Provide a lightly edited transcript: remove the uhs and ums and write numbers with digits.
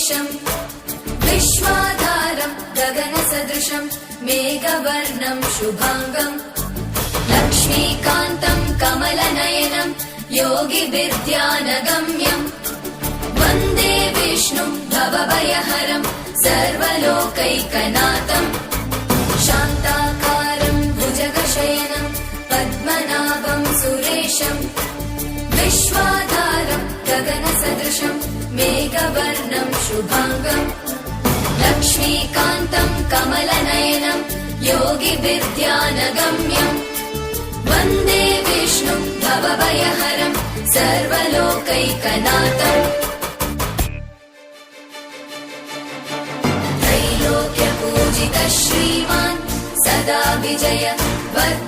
सुरेशम् विश्वाधारम् गगनसदृशम् मेघवर्णम् शुभाङ्गम् लक्ष्मीकान्तम् कमलनयनम् योगिभिर्ध्यानगम्यम् वन्दे विष्णुम् भवभयहरम् सर्वलोकैकनाथम् शान्ताकारम् भुजगशयनम् पद्मनाभम् सुरेशम् विश्वाधारम् गगनसदृशम् मेघवर्णम् शुभाङ्गम् लक्ष्मीकान्तम् कमलनयनम् योगिभिर्ध्यानगम्यम् वन्दे विष्णुम् भवभयहरम् सर्वलोकैकनाथम् त्रैलोक्यपूजितः श्रीमान् सदा विजय वर्धते।